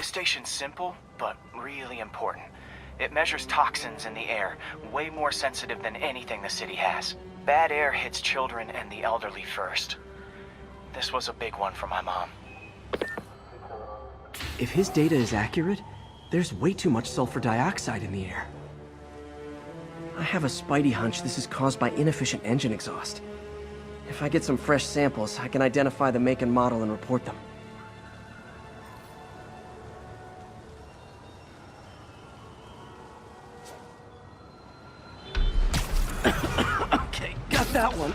station's simple, but really important. It measures toxins in the air, way more sensitive than anything the city has. Bad air hits children and the elderly first. This was a big one for my mom. If his data is accurate, there's way too much sulfur dioxide in the air. I have a spidey hunch this is caused by inefficient engine exhaust. If I get some fresh samples, I can identify the make and model and report them. Okay, got that one.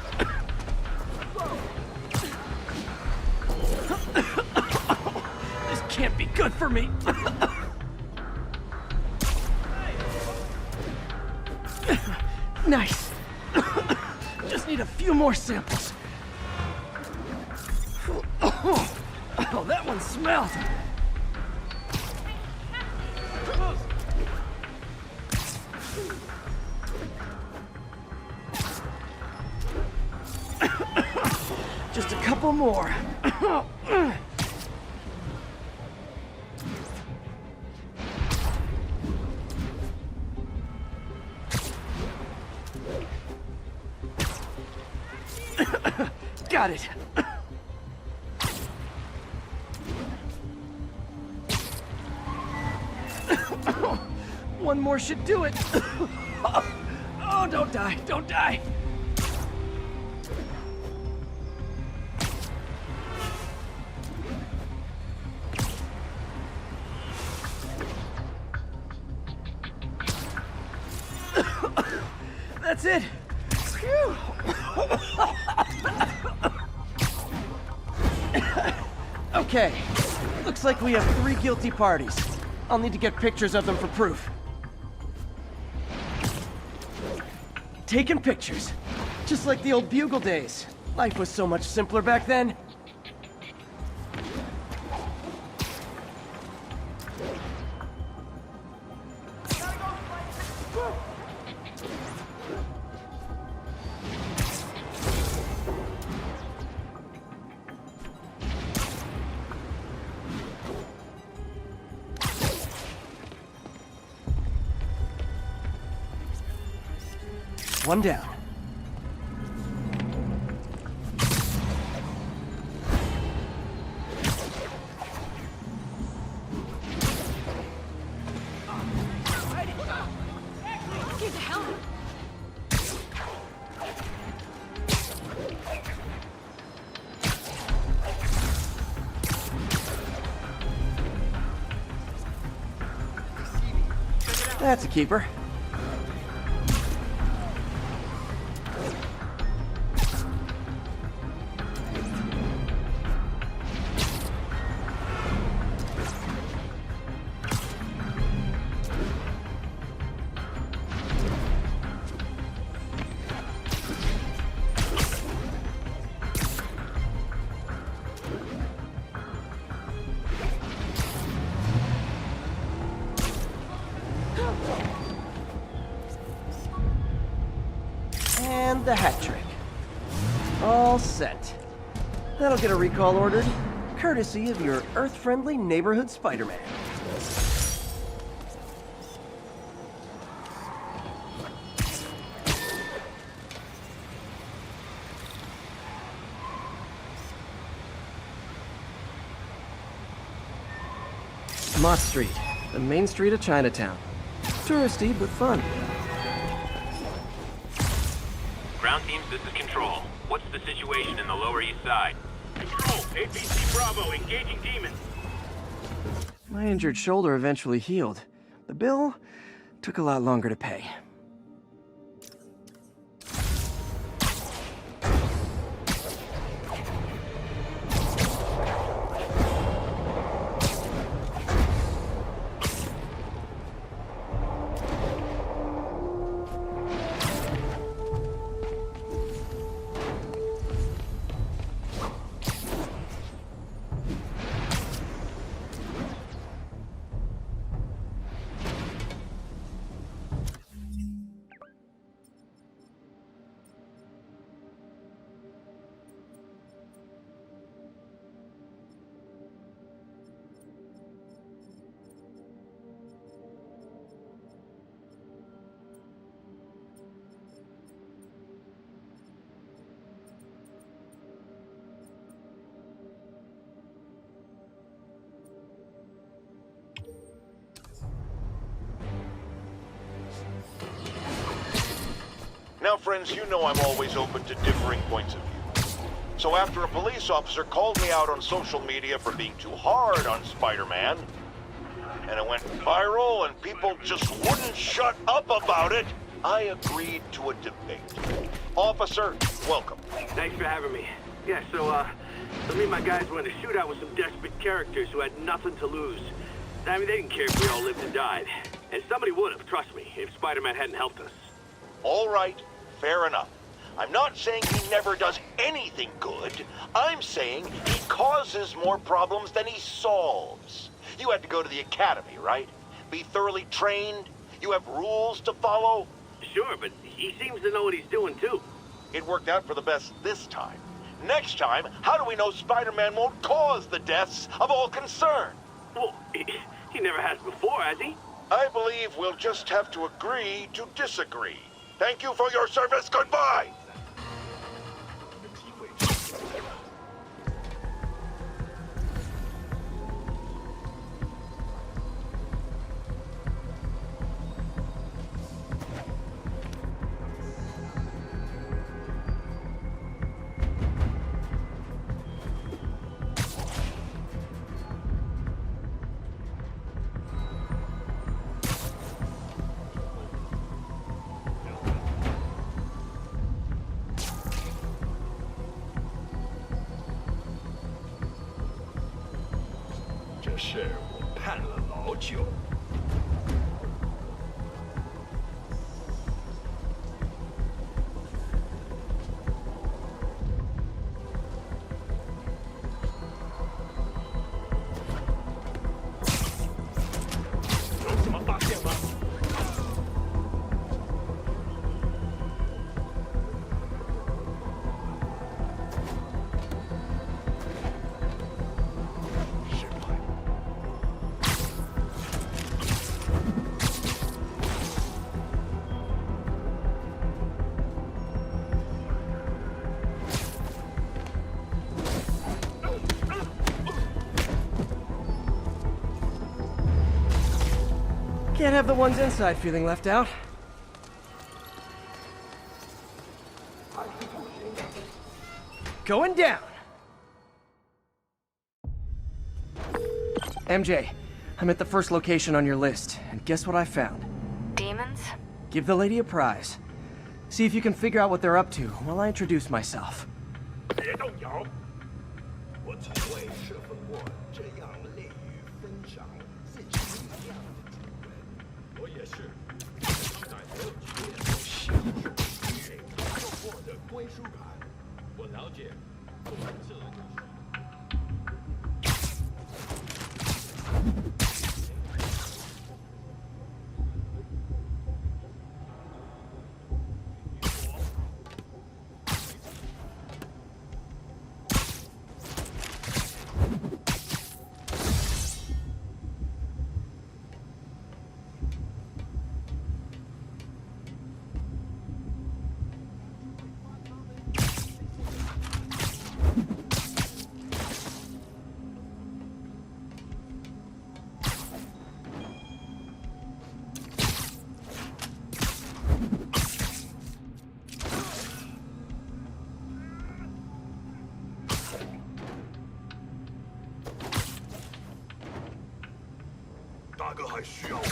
This can't be good for me. Nice. Just need a few more samples. Oh, that one smelled. Just a couple more. Got it. One more should do it. Oh, don't die, don't die. That's it. Phew. Okay, looks like we have 3 guilty parties. I'll need to get pictures of them for proof. Taking pictures. Just like the old Bugle days. Life was so much simpler back then. One down. Get the hell! That's a keeper. And the hat trick. All set. That'll get a recall ordered, courtesy of your Earth-friendly neighborhood Spider-Man. Mott Street, the main street of Chinatown. Touristy, but fun. Ground teams, this is Control. What's the situation in the Lower East Side? Control, APC Bravo, engaging demons. My injured shoulder eventually healed. The bill took a lot longer to pay. Now, friends, you know I'm always open to differing points of view. So after a police officer called me out on social media for being too hard on Spider-Man, and it went viral and people just wouldn't shut up about it, I agreed to a debate. Officer, welcome. Thanks for having me. Yeah, so me and my guys were in a shootout with some desperate characters who had nothing to lose. I mean, they didn't care if we all lived and died. And somebody would have, trust me, if Spider-Man hadn't helped us. All right, fair enough. I'm not saying he never does anything good. I'm saying he causes more problems than he solves. You had to go to the academy, right? Be thoroughly trained? You have rules to follow? Sure, but he seems to know what he's doing, too. It worked out for the best this time. Next time, how do we know Spider-Man won't cause the deaths of all concerned? Well, he never has before, has he? I believe we'll just have to agree to disagree. Thank you for your service. Goodbye! Can't have the ones inside feeling left out. Going down! MJ, I'm at the first location on your list, and guess what I found? Demons? Give the lady a prize. See if you can figure out what they're up to while I introduce myself. 别动摇。我从未设分过这样乐于分享自己力量的主人。我也是，是在没有经验中享受体验，又获得归属感。我了解，我这个是。 大哥还需要我。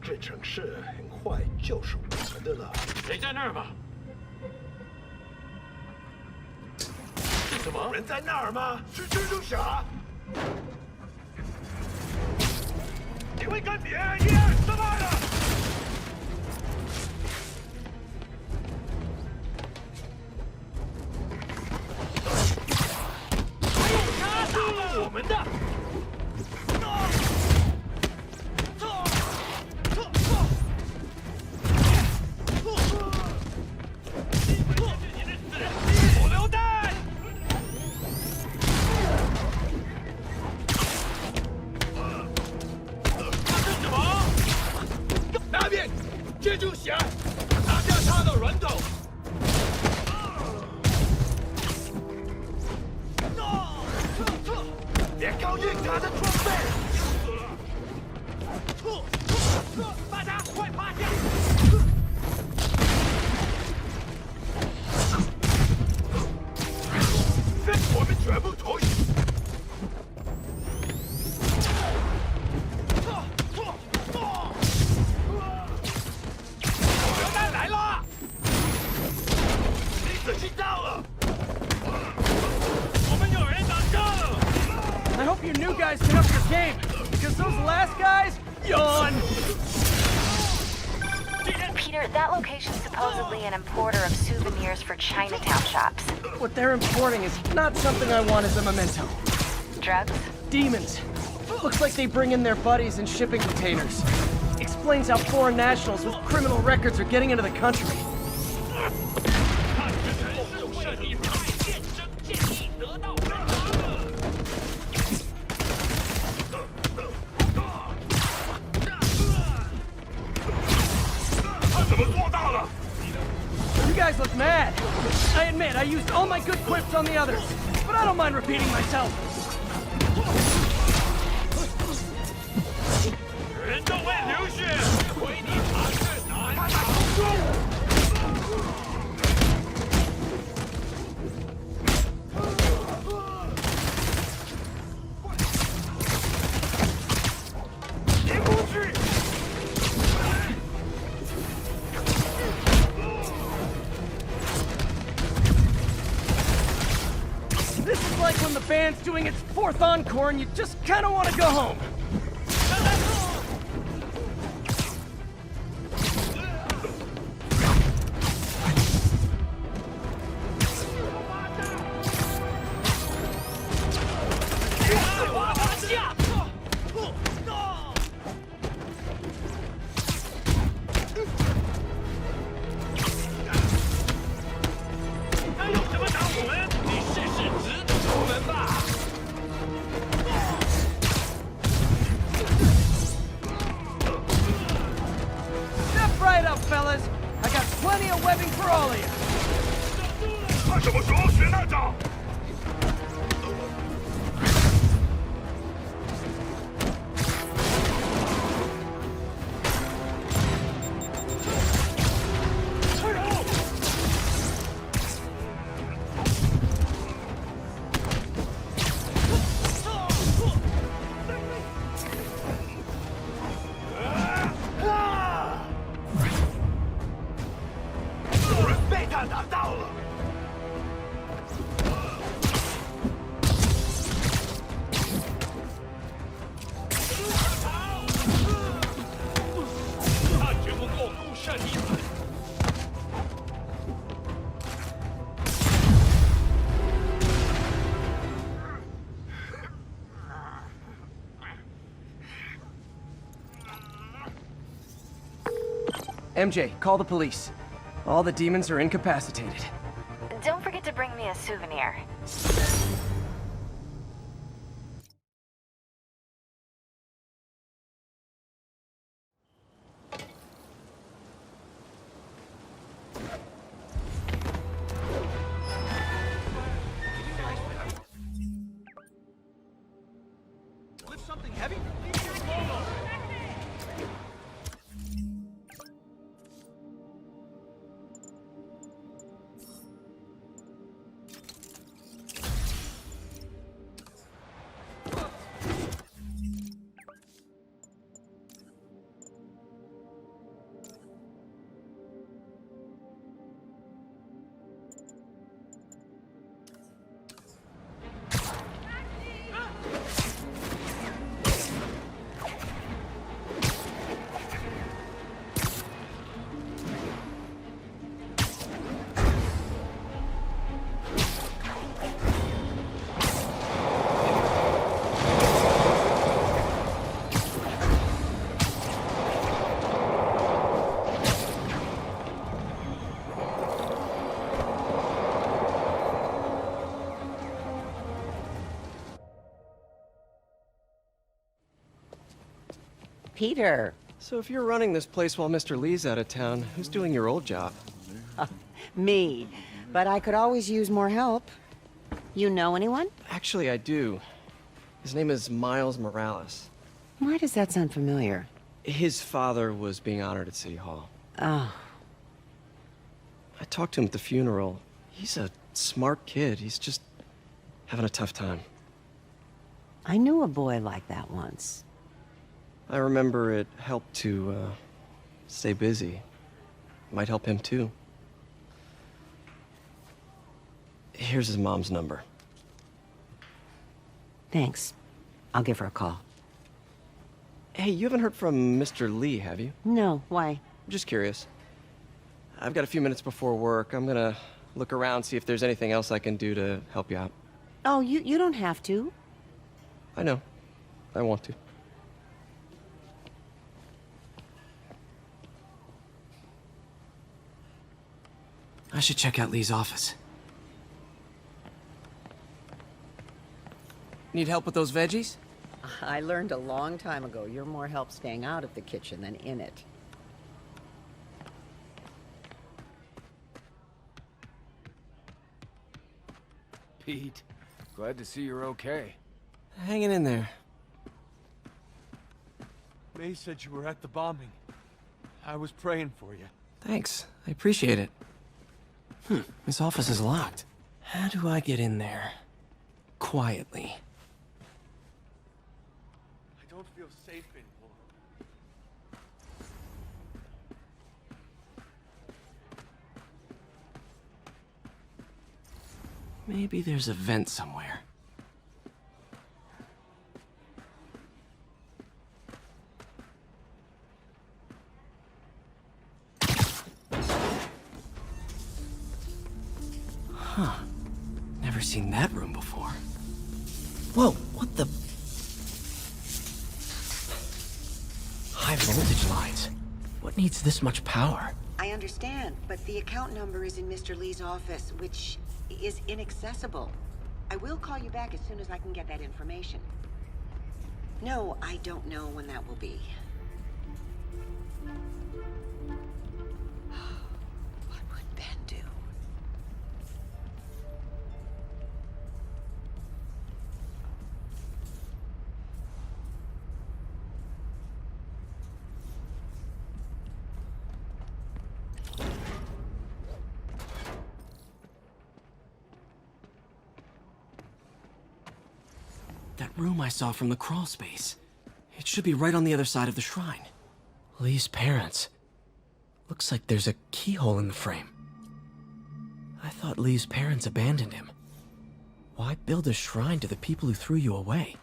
这城市很快就是我们的了。谁在那儿吗？是什么？有人在那儿吗？是蜘蛛侠。 你会干别耶！他妈的！他杀了我们的！手榴弹！那边，蜘蛛侠，拿下他的人头。大家快趴下！我们全部投降！榴弹来了！你仔细到了！我们有人打仗！ I hope your new guys can up your game, because those last guys, yawn! Peter, that location's supposedly an importer of souvenirs for Chinatown shops. What they're importing is not something I want as a memento. Drugs? Demons. Looks like they bring in their buddies in shipping containers. Explains how foreign nationals with criminal records are getting into the country. 怎么做到了？ You guys look mad. I admit, I used all my good quips on the others, but I don't mind repeating myself. 人都会流血，亏你查是哪里？ This is like when the band's doing its 4th encore and you just kind of want to go home. Step right up, fellas. I got plenty of webbing for all of you. 他什么时候学那招？ 有人被他打到了。他绝不共度圣衣。 MJ, call the police. All the demons are incapacitated. Don't forget to bring me a souvenir. Lift something heavy? Peter. So if you're running this place while Mr. Lee's out of town, who's doing your old job? Me. But I could always use more help. You know anyone? Actually, I do. His name is Miles Morales. Why does that sound familiar? His father was being honored at City Hall. Oh, I talked to him at the funeral. He's a smart kid. He's just having a tough time. I knew a boy like that once. I remember it helped to, stay busy. Might help him too. Here's his mom's number. Thanks. I'll give her a call. Hey, you haven't heard from Mr. Lee, have you? No, why? Just curious. I've got a few minutes before work. I'm gonna look around, see if there's anything else I can do to help you out. Oh, you don't have to. I know. I want to. I should check out Lee's office. Need help with those veggies? I learned a long time ago you're more help staying out of the kitchen than in it. Pete, glad to see you're okay. Hanging in there. May said you were at the bombing. I was praying for you. Thanks. I appreciate it. His office is locked. How do I get in there? Quietly. I don't feel safe anymore. Maybe there's a vent somewhere. Huh. Never seen that room before. Whoa, what the? High voltage lines. What needs this much power? I understand, but the account number is in Mr. Lee's office, which is inaccessible. I will call you back as soon as I can get that information. No, I don't know when that will be. What would Ben do? That room I saw from the crawl space. It should be right on the other side of the shrine. Lee's parents. Looks like there's a keyhole in the frame. I thought Lee's parents abandoned him. Why build a shrine to the people who threw you away?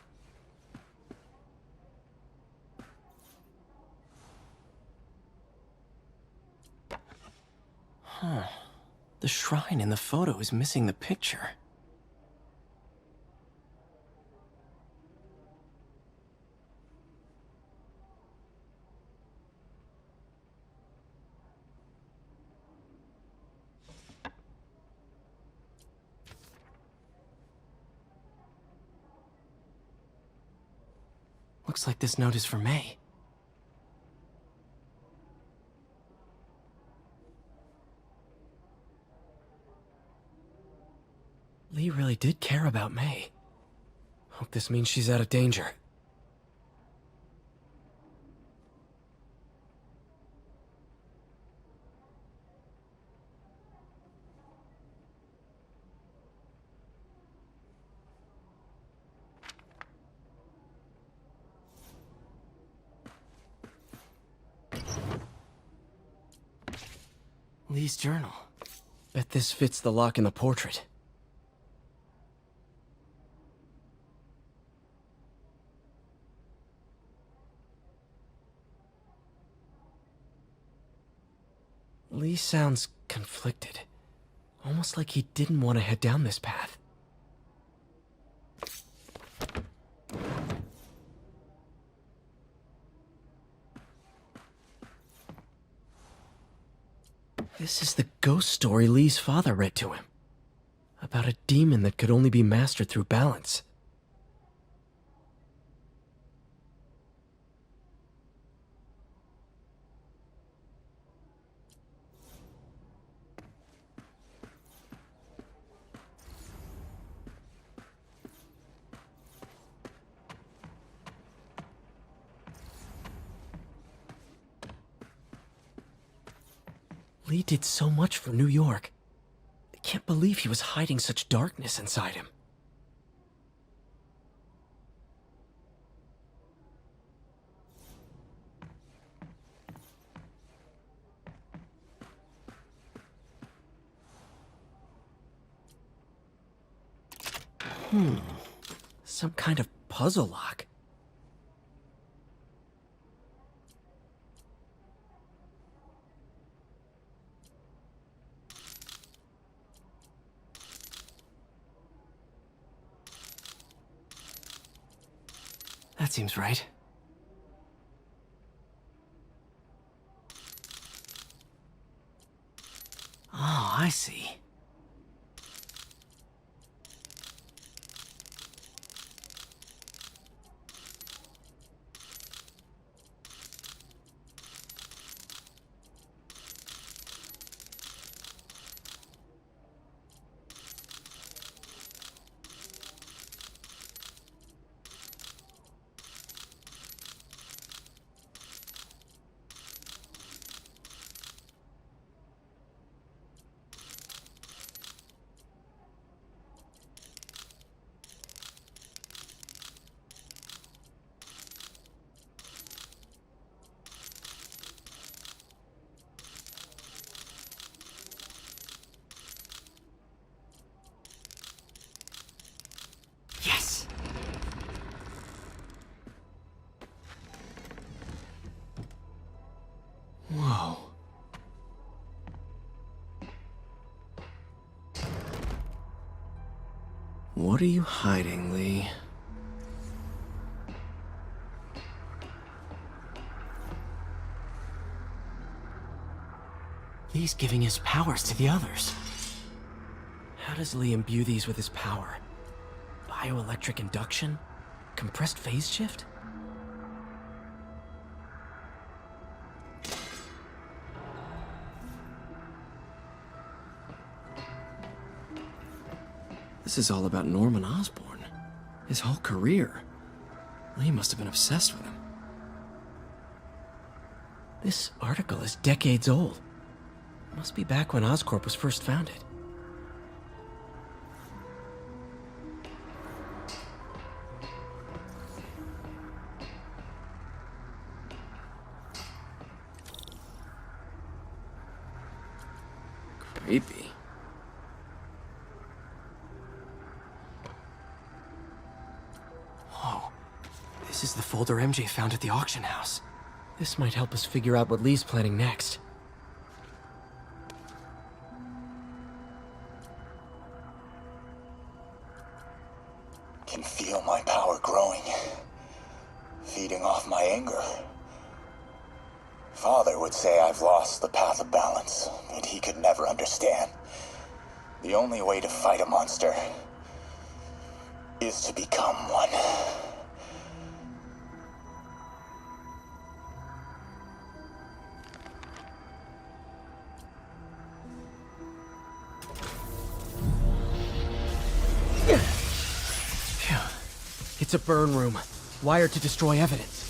Huh. The shrine in the photo is missing the picture. Looks like this note is for May. Lee really did care about May. Hope this means she's out of danger. Lee's journal. Bet this fits the lock in the portrait. Lee sounds conflicted. Almost like he didn't want to head down this path. This is the ghost story Lee's father read to him. About a demon that could only be mastered through balance. Lee did so much for New York. I can't believe he was hiding such darkness inside him. Some kind of puzzle lock. That seems right. Oh, I see. Yes! Whoa. What are you hiding, Lee? Lee's giving his powers to the others. How does Lee imbue these with his power? Bioelectric induction? Compressed phase shift? This is all about Norman Osborn. His whole career. Lee must have been obsessed with him. This article is decades old. Must be back when Oscorp was first founded. Creepy. Whoa. This is the folder MJ found at the auction house. This might help us figure out what Lee's planning next. Can feel my power growing, feeding off my anger. Father would say I've lost the path of balance, but he could never understand. The only way to fight a monster is to become one. Phew. It's a burn room, wired to destroy evidence.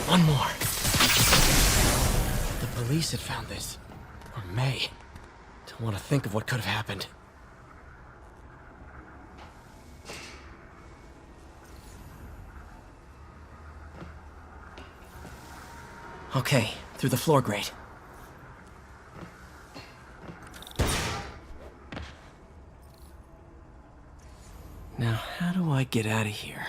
One more. The police had found this. Or may. Don't want to think of what could have happened. Okay, through the floor grate. Now, how do I get out of here?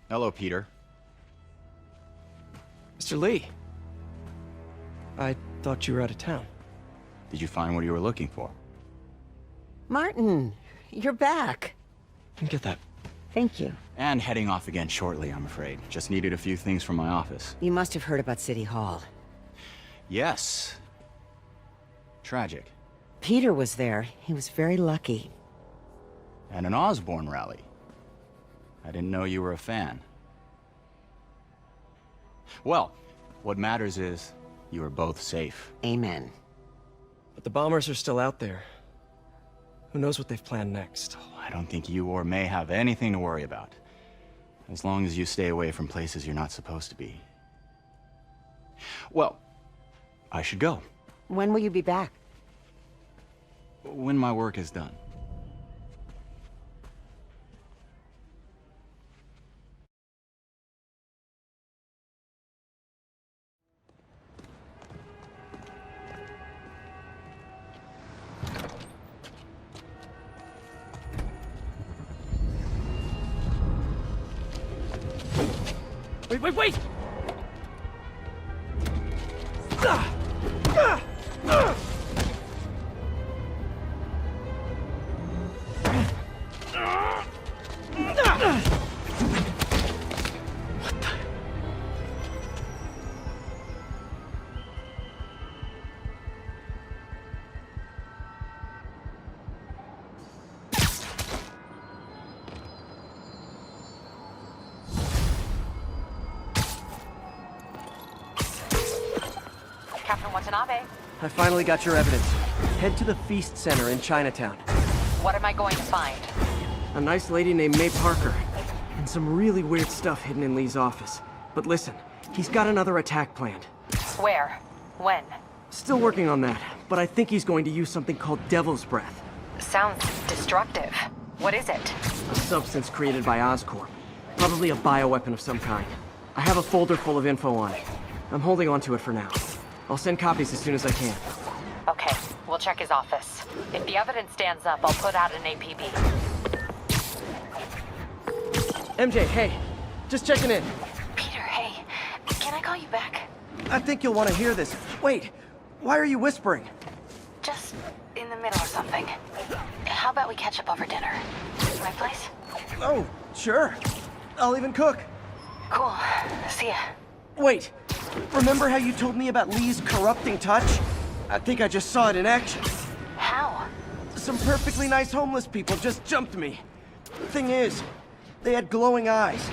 Hello, Peter. Mr. Lee. I thought you were out of town. Did you find what you were looking for? Martin, you're back. can get that. Thank you. And heading off again shortly, I'm afraid. Just needed a few things from my office. You must have heard about City Hall. Yes. Tragic. Peter was there. He was very lucky. And an Osborn rally. I didn't know you were a fan. Well, what matters is you are both safe. Amen. But the bombers are still out there. Who knows what they've planned next? I don't think you or May have anything to worry about. As long as you stay away from places you're not supposed to be. Well, I should go. When will you be back? When my work is done. Wait! Captain Watanabe, I finally got your evidence. Head to the F.E.A.S.T Center in Chinatown. what am I going to find? A nice lady named May Parker. And some really weird stuff hidden in Lee's office. But listen, he's got another attack planned. Where? When? Still working on that, but I think he's going to use something called Devil's Breath. Sounds destructive. What is it? A substance created by Oscorp. Probably a bioweapon of some kind. I have a folder full of info on it. I'm holding on to it for now. I'll send copies as soon as I can. Okay, we'll check his office. If the evidence stands up, I'll put out an APB. MJ, hey. Just checking in. Peter, hey. Can I call you back? I think you'll want to hear this. Wait, why are you whispering? Just in the middle of something. How about we catch up over dinner? My place? Oh, sure. I'll even cook. Cool. See ya. Wait, remember how you told me about Lee's corrupting touch? I think I just saw it in action. How? Some perfectly nice homeless people just jumped me. Thing is, they had glowing eyes.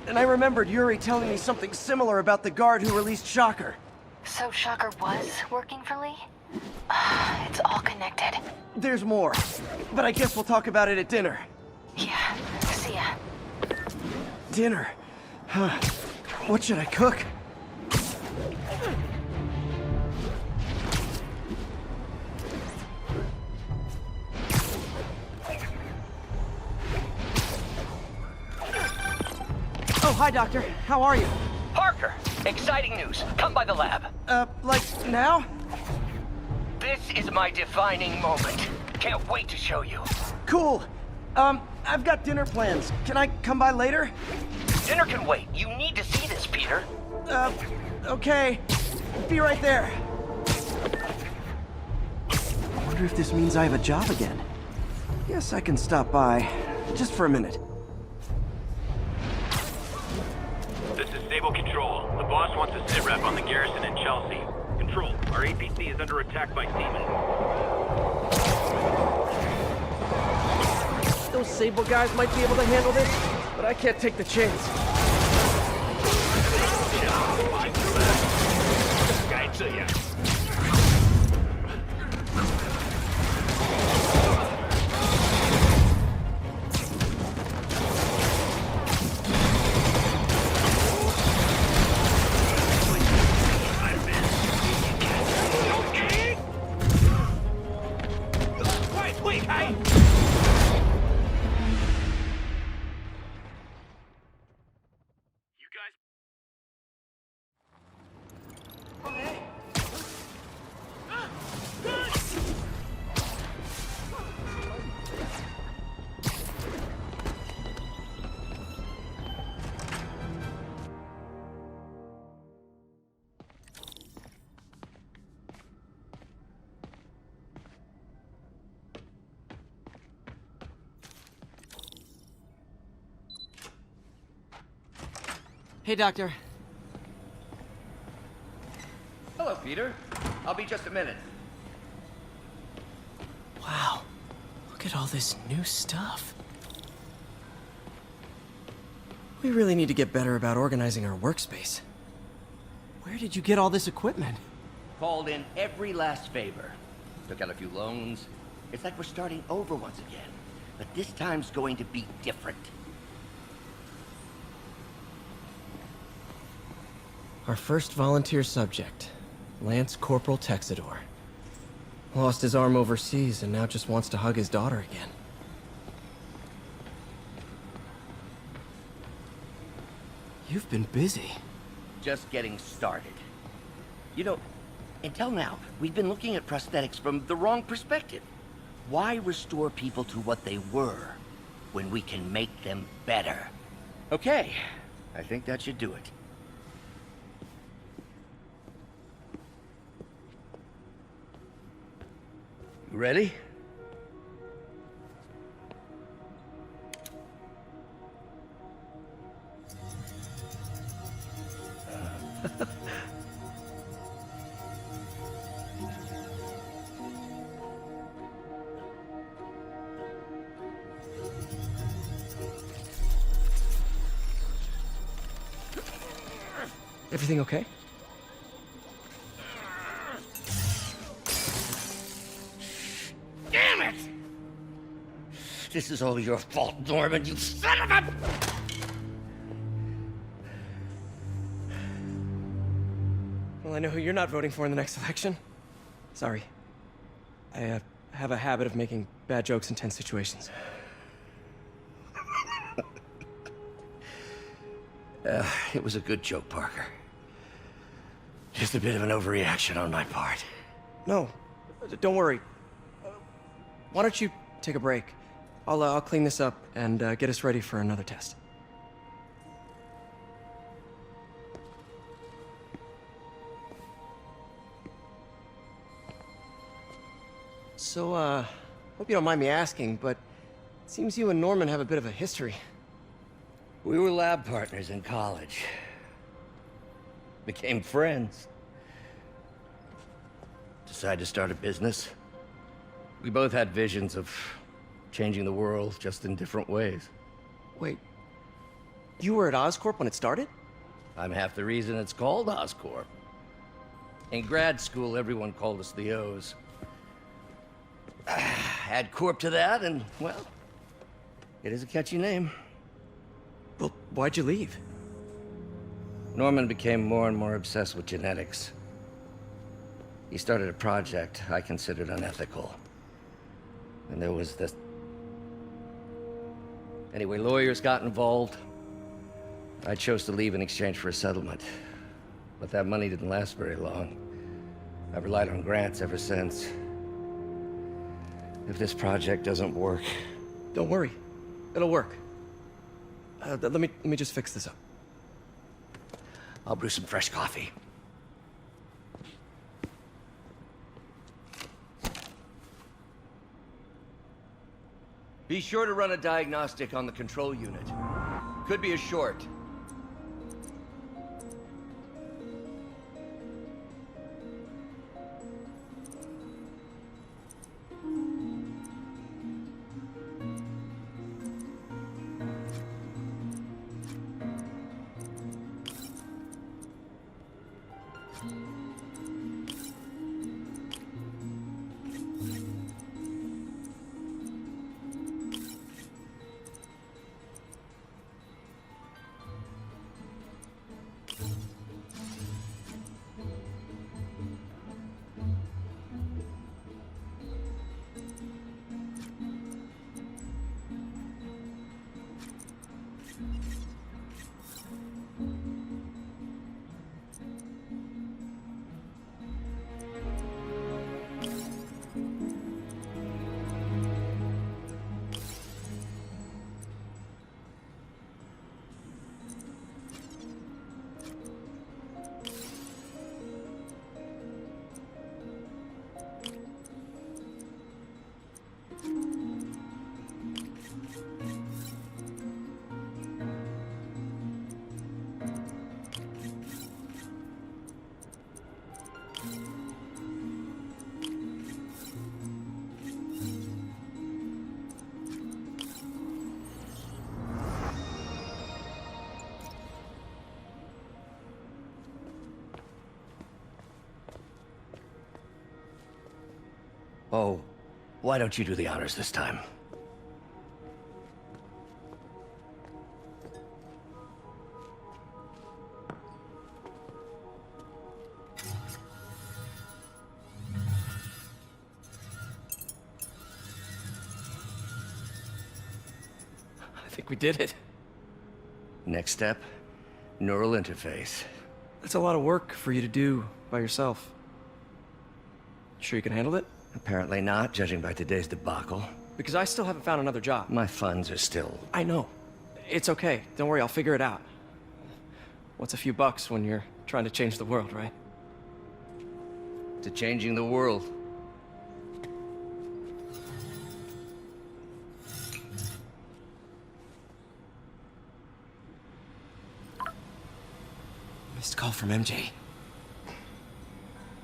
And I remembered Yuri telling me something similar about the guard who released Shocker. So Shocker was working for Lee? It's all connected. There's more, but I guess we'll talk about it at dinner. Yeah, see ya. Dinner? Huh. What should I cook? Oh, hi, Doctor. How are you? Parker, exciting news. Come by the lab. Like now? This is my defining moment. Can't wait to show you. Cool. I've got dinner plans. Can I come by later? Dinner can wait. You need to see this, Peter. Okay. Be right there. I wonder if this means I have a job again. Guess I can stop by. Just for a minute. This is Stable Control. The boss wants a sit rep on the garrison in Chelsea. Control, our APC is under attack by Demon. Those Sable guys might be able to handle this, but I can't take the chance. 该这样。快退开！ Hey, Doctor. Hello, Peter. I'll be just a minute. Wow. Look at all this new stuff. We really need to get better about organizing our workspace. Where did you get all this equipment? Called in every last favor. Took out a few loans. It's like we're starting over once again. But this time's going to be different. Our first volunteer subject, Lance Corporal Texador. Lost his arm overseas and now just wants to hug his daughter again. You've been busy. Just getting started. You know, until now, we've been looking at prosthetics from the wrong perspective. Why restore people to what they were when we can make them better? Okay, I think that should do it. You ready? Everything okay? Damn it! This is all your fault, Norman, you son of a... Well, I know who you're not voting for in the next election. Sorry. I have a habit of making bad jokes in tense situations. It was a good joke, Parker. Just a bit of an overreaction on my part. No, don't worry. Why don't you take a break? I'll clean this up and get us ready for another test. So, hope you don't mind me asking, but it seems you and Norman have a bit of a history. We were lab partners in college. Became friends. Decided to start a business. We both had visions of changing the world, just in different ways. Wait, you were at Oscorp when it started? I'm half the reason it's called Oscorp. In grad school, everyone called us the O's. Add Corp to that, and, well, it is a catchy name. Well, why'd you leave? Norman became more and more obsessed with genetics. He started a project I considered unethical. And there was this... Anyway, lawyers got involved. I chose to leave in exchange for a settlement. But that money didn't last very long. I've relied on grants ever since. If this project doesn't work... Don't worry. It'll work. Let me just fix this up. I'll brew some fresh coffee. Be sure to run a diagnostic on the control unit. Could be a short. Oh, why don't you do the honors this time? I think we did it. Next step, neural interface. That's a lot of work for you to do by yourself. Sure you can handle it? Apparently not, judging by today's debacle. Because I still haven't found another job. My funds are still... I know. It's okay. Don't worry, I'll figure it out. What's a few bucks when you're trying to change the world, right? to changing the world. Missed call from MJ.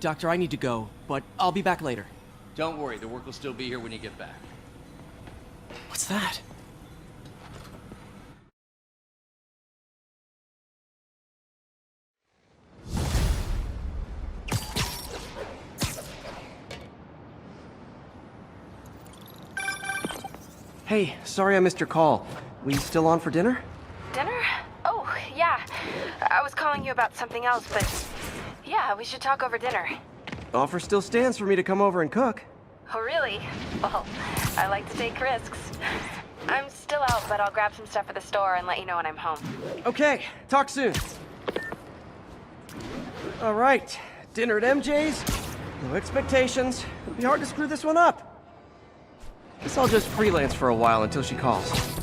Doctor, I need to go, but I'll be back later. Don't worry, the work will still be here when you get back. What's that? Hey, sorry I missed your call. We still on for dinner? Dinner? Oh, yeah. I was calling you about something else, but yeah, we should talk over dinner. Offer still stands for me to come over and cook. Oh, really? Well, I like to take risks. I'm still out, but I'll grab some stuff at the store and let you know when I'm home. Okay, talk soon. All right, dinner at MJ's. No expectations. It'll be hard to screw this one up. Guess I'll just freelance for a while until she calls.